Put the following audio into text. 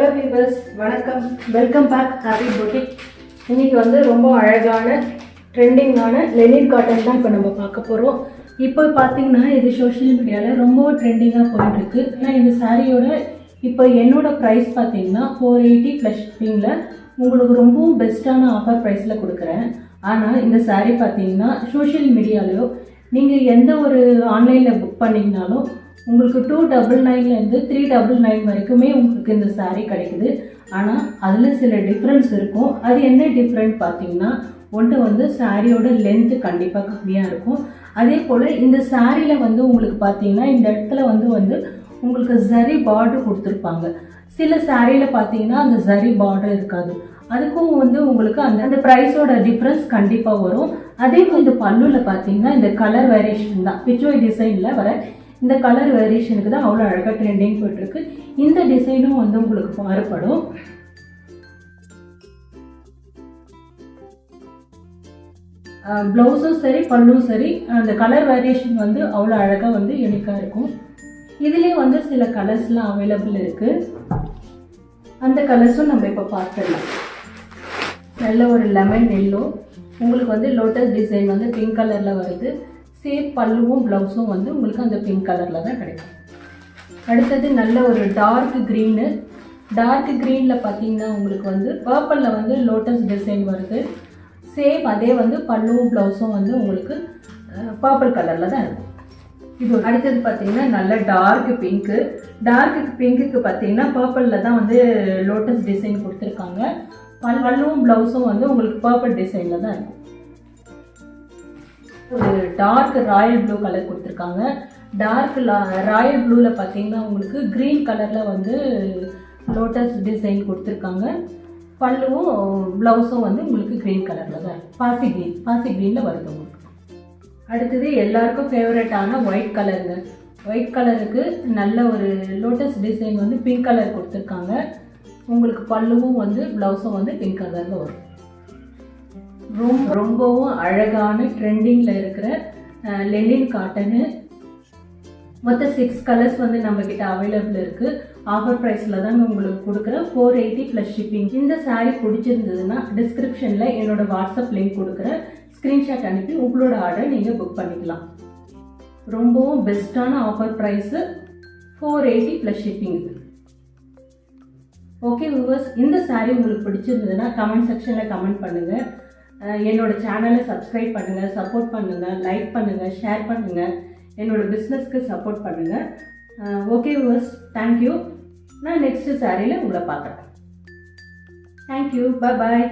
Hello viewers, வணக்கம். Welcome back happy boutique. இன்றைக்கி ரொம்ப அழகான ட்ரெண்டிங்கான லெனின் காட்டன் தான் இப்போ நம்ம பார்க்க போகிறோம். இப்போ பார்த்தீங்கன்னா இது சோஷியல் மீடியாவில் ரொம்ப ட்ரெண்டிங்காக போயிட்டுருக்கு. ஆனால் இந்த சாரியோட இப்போ என்னோடய ப்ரைஸ் பார்த்தீங்கன்னா 480 ப்ளஸ் ஷிப்பிங்கில் உங்களுக்கு ரொம்பவும் பெஸ்ட்டான ஆஃபர் ப்ரைஸில் கொடுக்குறேன். ஆனால் இந்த சாரீ பார்த்தீங்கன்னா சோஷியல் மீடியாலையோ நீங்கள் எந்த ஒரு ஆன்லைனில் புக் பண்ணிங்கனாலும் உங்களுக்கு 299லேருந்து 399 வரைக்குமே உங்களுக்கு இந்த சாரீ கிடைக்குது. ஆனால் அதில் சில டிஃப்ரென்ஸ் இருக்கும். அது என்ன டிஃப்ரெண்ட் பார்த்தீங்கன்னா, ஒன்று சாரியோட லென்த்து கண்டிப்பாக கம்மியாக இருக்கும். அதே போல் இந்த சாரியில் உங்களுக்கு பார்த்தீங்கன்னா இந்த இடத்துல உங்களுக்கு ஜரி பார்டர் கொடுத்துருப்பாங்க. சில சாரியில் பார்த்தீங்கன்னா அந்த ஜரி பார்டர் இருக்காது. அதுக்கும் உங்களுக்கு அந்த ப்ரைஸோட டிஃப்ரென்ஸ் கண்டிப்பாக வரும். அதே இந்த பல்லுவில் பார்த்தீங்கன்னா இந்த கலர் வேரியேஷன் தான், பிச்சோய் டிசைனில் வர இந்த கலர் வேரியேஷனுக்கு தான் அவ்வளோ அழகாக ட்ரெண்டிங் போயிட்டுருக்கு. இந்த டிசைனும் உங்களுக்கு மாறுபடும். ப்ளவுஸும் சரி பல்லும் சரி அந்த கலர் வேரியேஷன் அவ்வளோ அழகாக யூனிக்காக இருக்கும். இதுலேயே சில கலர்ஸ்லாம் அவைலபிள் இருக்குது. அந்த கலர்ஸும் நம்ம இப்போ பார்த்துடலாம். நல்ல ஒரு லெமன் எல்லோ, உங்களுக்கு லோட்டஸ் டிசைன் பிங்க் கலரில் வருது. சேம் பல்லுவும் ப்ளவுஸும் உங்களுக்கு அந்த பிங்க் கலரில் தான் கிடைக்கும். அடுத்தது நல்ல ஒரு டார்க் க்ரீனு. டார்க் க்ரீனில் பார்த்தீங்கன்னா உங்களுக்கு பர்பிளில் லோட்டஸ் டிசைன் வருது. சேம் அதே பல்லுவும் ப்ளவுஸும் உங்களுக்கு பர்பிள் கலரில் தான் இருக்கும். இது அடுத்தது பார்த்தீங்கன்னா நல்ல டார்க் பிங்க்கு. டார்க் பிங்க்குக்கு பார்த்தீங்கன்னா பர்பிளில் தான் லோட்டஸ் டிசைன் கொடுத்துருக்காங்க. பல்லுவும் ப்ளவுஸும் உங்களுக்கு பர்பிள் டிசைனில் தான் இருக்கும். ஒரு டார்க் ராயல் ப்ளூ கலர் கொடுத்துருக்காங்க. டார்க் ராயல் ப்ளூவில் பார்த்தீங்கன்னா உங்களுக்கு க்ரீன் கலரில் லோட்டஸ் டிசைன் கொடுத்துருக்காங்க. பல்லுவும் ப்ளவுஸும் உங்களுக்கு க்ரீன் கலரில் தான் இருக்கும். பாசி க்ரீனில் வருது உங்களுக்கு. அடுத்தது எல்லாருக்கும் ஃபேவரட்டான ஒயிட் கலருங்க. ஒயிட் கலருக்கு நல்ல ஒரு லோட்டஸ் டிசைன் பிங்க் கலர் கொடுத்துருக்காங்க. உங்களுக்கு பல்லுவும் ப்ளவுஸும் பிங்க் கலரில் வரும். ரொம்பவும் அழகான ட்ரெண்டிங்கில் இருக்கிற லெனின் காட்டனு. மொத்தம் 6 கலர்ஸ் நம்மக்கிட்ட அவைலபிள் இருக்குது. ஆஃபர் ப்ரைஸில் தான் உங்களுக்கு கொடுக்குறேன். 480 ப்ளஸ் ஷிப்பிங். இந்த சாரீ பிடிச்சிருந்ததுன்னா டிஸ்கிரிப்ஷனில் என்னோட வாட்ஸ்அப் லிங்க் கொடுக்குறேன். ஸ்க்ரீன்ஷாட் அனுப்பி உங்களோட ஆர்டர் நீங்கள் புக் பண்ணிக்கலாம். ரொம்பவும் பெஸ்ட்டான offer price 480 plus shipping. Okay viewers, இந்த சாரீ உங்களுக்கு பிடிச்சிருந்ததுன்னா கமெண்ட் செக்ஷனில் கமெண்ட் பண்ணுங்கள். என்னோட சேனலை சப்ஸ்கிரைப் பண்ணுங்கள், சப்போர்ட் பண்ணுங்கள், லைக் பண்ணுங்கள், ஷேர் பண்ணுங்கள். என்னோட பிஸ்னஸ்க்கு சப்போர்ட் பண்ணுங்கள். Okay viewers, thank you. நான் நெக்ஸ்ட் சாரியில் உங்களை பார்க்குறேன். தேங்க்யூ, பாய்.